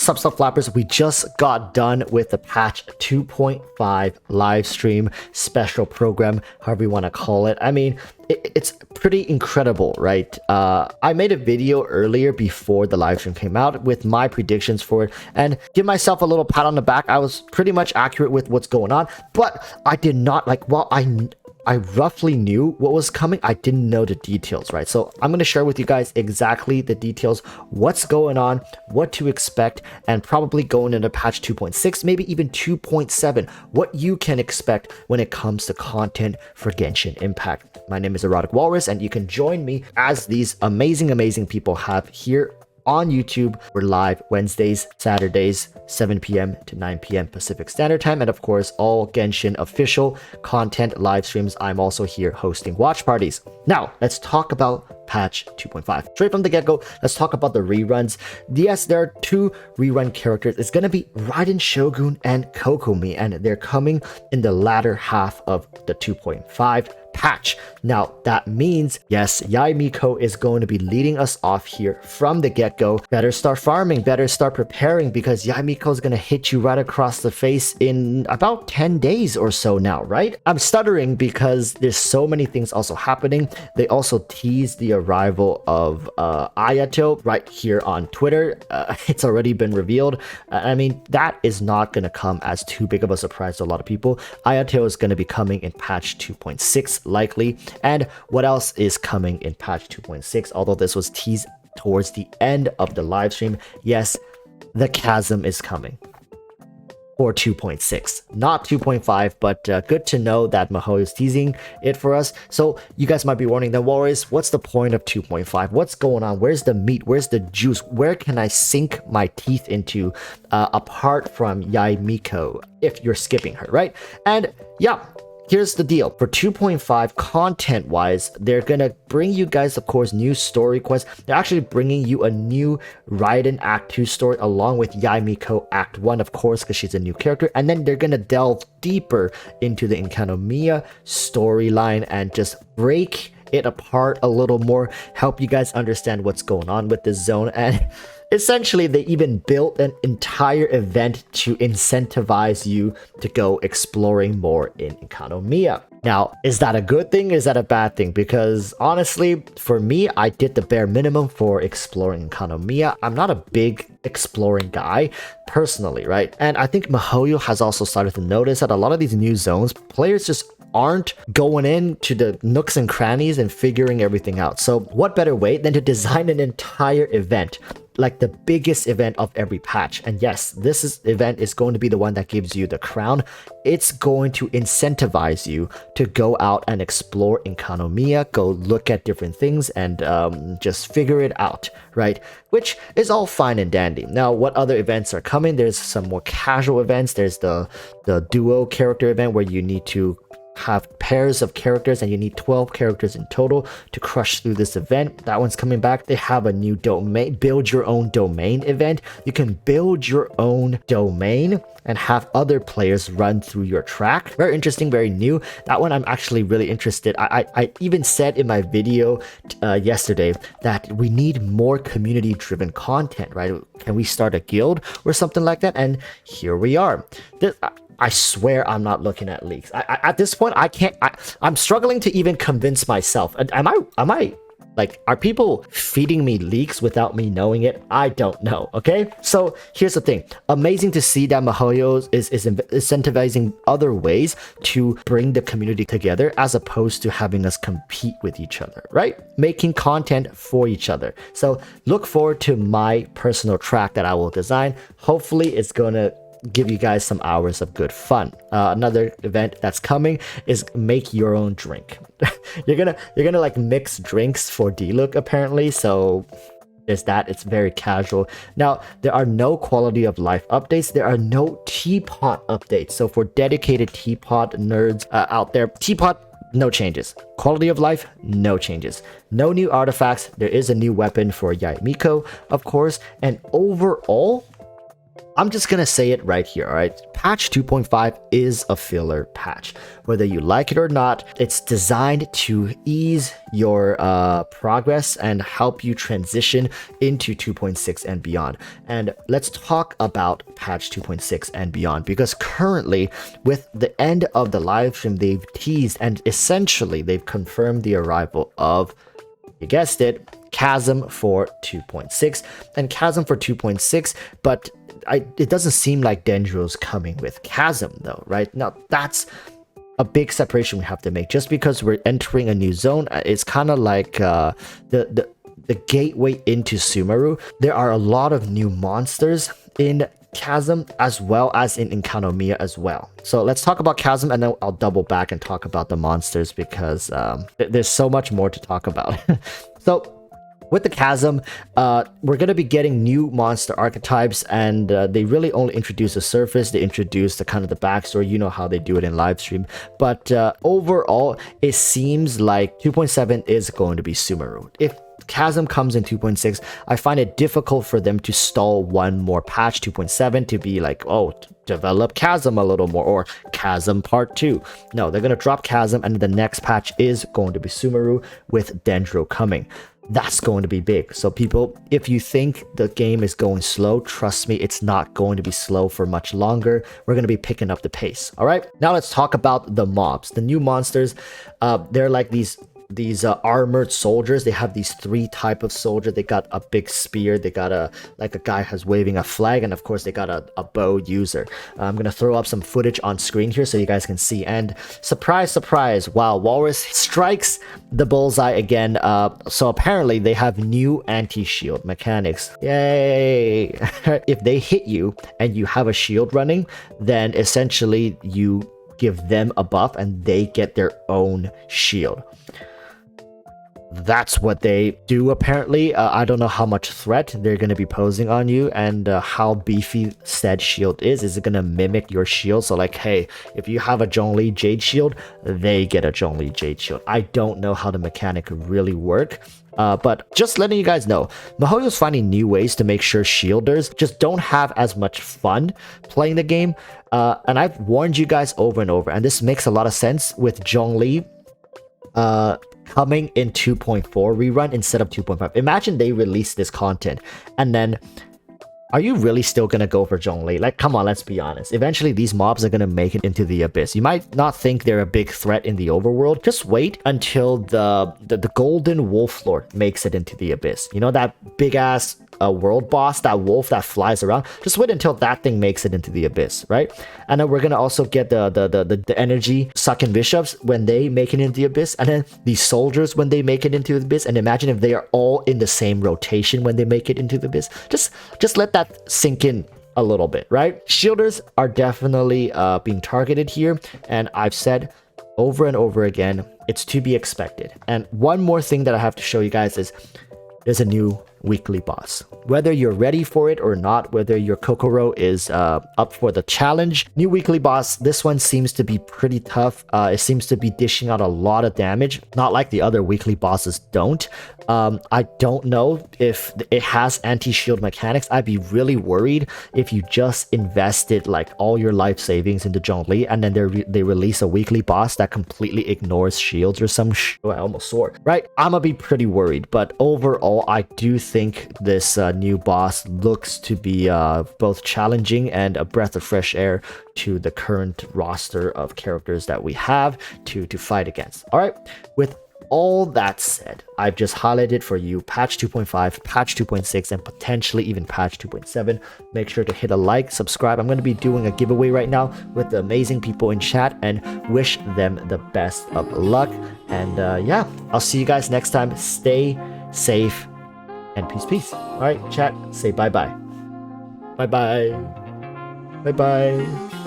Sup flappers, we just got done with the patch 2.5 live stream special program, however you want to call it. I mean, it's pretty incredible, right? I made a video earlier before the live stream came out with my predictions for it, and give myself a little pat on the back. I was pretty much accurate with what's going on, but I did not, like, while I roughly knew what was coming, I didn't know the details, right? So I'm going to share with you guys exactly the details, what's going on, what to expect, and probably going into patch 2.6, maybe even 2.7, what you can expect when it comes to content for Genshin Impact. My name is EroticWalruss, and you can join me as these amazing people have here on YouTube. We're live Wednesdays, Saturdays, 7 p.m. to 9 p.m. Pacific Standard Time, and of course, all Genshin official content live streams. I'm also here hosting watch parties. Now, let's talk about patch 2.5. Straight from the get-go, let's talk about the reruns. Yes, there are two rerun characters. It's going to be Raiden Shogun and Kokomi, and they're coming in the latter half of the 2.5 patch. Now, that means, yes, Yae Miko is going to be leading us off here from the get-go. Better start farming, better start preparing, because Yae Miko is going to hit you right across the face in about 10 days or so now, right? I'm stuttering because there's so many things also happening. They also teased the arrival of Ayato right here on Twitter. It's already been revealed. I mean, that is not going to come as too big of a surprise to a lot of people. Ayato is going to be coming in patch 2.6 likely. And what else is coming in patch 2.6? Although this was teased towards the end of the live stream, yes, the Chasm is coming for 2.6, not 2.5, but good to know that Mihoyo is teasing it for us. So you guys might be wondering, then Warriors, what's the point of 2.5? What's going on? Where's the meat? Where's the juice? Where can I sink my teeth into apart from Yae Miko if you're skipping her, right? And yeah, here's the deal. For 2.5 content-wise, they're gonna bring you guys, of course, new story quests. They're actually bringing you a new Raiden Act 2 story along with Yae Miko Act 1, of course, because she's a new character. And then they're gonna delve deeper into the Enkanomiya storyline and just break it apart a little more, help you guys understand what's going on with this zone. And essentially, they even built an entire event to incentivize you to go exploring more in Enkanomiya. Now, is that a good thing? Is that a bad thing? Because honestly, for me, I did the bare minimum for exploring Enkanomiya. I'm not a big exploring guy personally, right? And I think Mihoyo has also started to notice that a lot of these new zones, players just aren't going into the nooks and crannies and figuring everything out. So what better way than to design an entire event, like the biggest event of every patch? And yes, event is going to be the one that gives you the crown. It's going to incentivize you to go out and explore Enkanomiya, go look at different things and just figure it out, right? Which is all fine and dandy. Now, what other events are coming? There's some more casual events. There's the duo character event where you need to have pairs of characters and you need 12 characters in total to crush through this event. That one's coming back. They have a new domain, build your own domain event. You can build your own domain and have other players run through your track. Very interesting, very new. That one I'm actually really interested. I even said in my video yesterday that we need more community driven content, right? Can we start a guild or something like that? And here we are. I swear I'm not looking at leaks. At this point, I'm struggling to even convince myself. Am I like, are people feeding me leaks without me knowing it? I don't know, okay? So here's the thing. Amazing to see that Mihoyo is incentivizing other ways to bring the community together as opposed to having us compete with each other, right? Making content for each other. So look forward to my personal track that I will design. Hopefully it's gonna give you guys some hours of good fun. Another event that's coming is make your own drink. you're gonna like mix drinks for D-Look apparently, so there's that. It's very casual. Now, there are no quality of life updates. There are no teapot updates. So for dedicated teapot nerds out there, teapot, no changes. Quality of life, no changes. No new artifacts. There is a new weapon for Yae Miko, of course, and overall, I'm just gonna say it right here, alright? Patch 2.5 is a filler patch. Whether you like it or not, it's designed to ease your progress and help you transition into 2.6 and beyond. And let's talk about patch 2.6 and beyond, because currently, with the end of the live stream, they've teased and essentially they've confirmed the arrival of, you guessed it, Chasm for 2.6 and Chasm for 2.6, but it doesn't seem like Dendro's coming with Chasm though, right? Now that's a big separation we have to make. Just because we're entering a new zone, it's kind of like the gateway into Sumeru. There are a lot of new monsters in Chasm as well as in Enkanomiya as well. So let's talk about Chasm and then I'll double back and talk about the monsters because there's so much more to talk about. So with the Chasm, we're going to be getting new monster archetypes, and they really only introduce the surface. They introduce the kind of the backstory. You know how they do it in live stream. But overall, it seems like 2.7 is going to be Sumeru. If Chasm comes in 2.6, I find it difficult for them to stall one more patch, 2.7, to be like, oh, develop Chasm a little more, or Chasm Part 2. No, they're going to drop Chasm, and the next patch is going to be Sumeru with Dendro coming. That's going to be big. So people, if you think the game is going slow, trust me, it's not going to be slow for much longer. We're going to be picking up the pace. All right, now let's talk about the mobs, the new monsters. They're like these armored soldiers. They have these 3 type of soldier. They got a big spear, they got a guy who's waving a flag, and of course they got a bow user. I'm gonna throw up some footage on screen here so you guys can see. And surprise, surprise, wow, Walrus strikes the bullseye again. So apparently they have new anti-shield mechanics. Yay! If they hit you and you have a shield running, then essentially you give them a buff and they get their own shield. That's what they do apparently. I don't know how much threat they're going to be posing on you and how beefy said shield is. Is it going to mimic your shield? So like, hey, if you have a Zhongli Jade shield, they get a Zhongli Jade shield. I don't know how the mechanic really work. But just letting you guys know, MiHoYo's finding new ways to make sure shielders just don't have as much fun playing the game. And I've warned you guys over and over, and this makes a lot of sense with Zhongli coming in 2.4 rerun instead of 2.5. Imagine they release this content and then are you really still gonna go for Zhongli? Like, come on, let's be honest. Eventually, these mobs are gonna make it into the Abyss. You might not think they're a big threat in the overworld. Just wait until the Golden Wolf Lord makes it into the Abyss. You know, that big-ass world boss, that wolf that flies around? Just wait until that thing makes it into the Abyss, right? And then we're gonna also get the energy sucking bishops when they make it into the Abyss, and then these soldiers when they make it into the Abyss. And imagine if they are all in the same rotation when they make it into the Abyss. Just let that sink in a little bit, right? Shielders are definitely being targeted here, and I've said over and over again, it's to be expected. And one more thing that I have to show you guys is there's a new weekly boss. Whether you're ready for it or not, whether your Kokoro is up for the challenge, new weekly boss, this one seems to be pretty tough. It seems to be dishing out a lot of damage, not like the other weekly bosses don't. I don't know if it has anti-shield mechanics. I'd be really worried if you just invested like all your life savings into Zhongli and then they release a weekly boss that completely ignores shields or some I almost swore, right? I'm gonna be pretty worried, but overall, I do think this new boss looks to be both challenging and a breath of fresh air to the current roster of characters that we have to fight against. All right, with all that said, I've just highlighted for you patch 2.5, patch 2.6, and potentially even patch 2.7. Make sure to hit a like, subscribe. I'm going to be doing a giveaway right now with the amazing people in chat and wish them the best of luck. And yeah, I'll see you guys next time. Stay safe and peace. All right, chat, say bye-bye. Bye-bye. Bye-bye.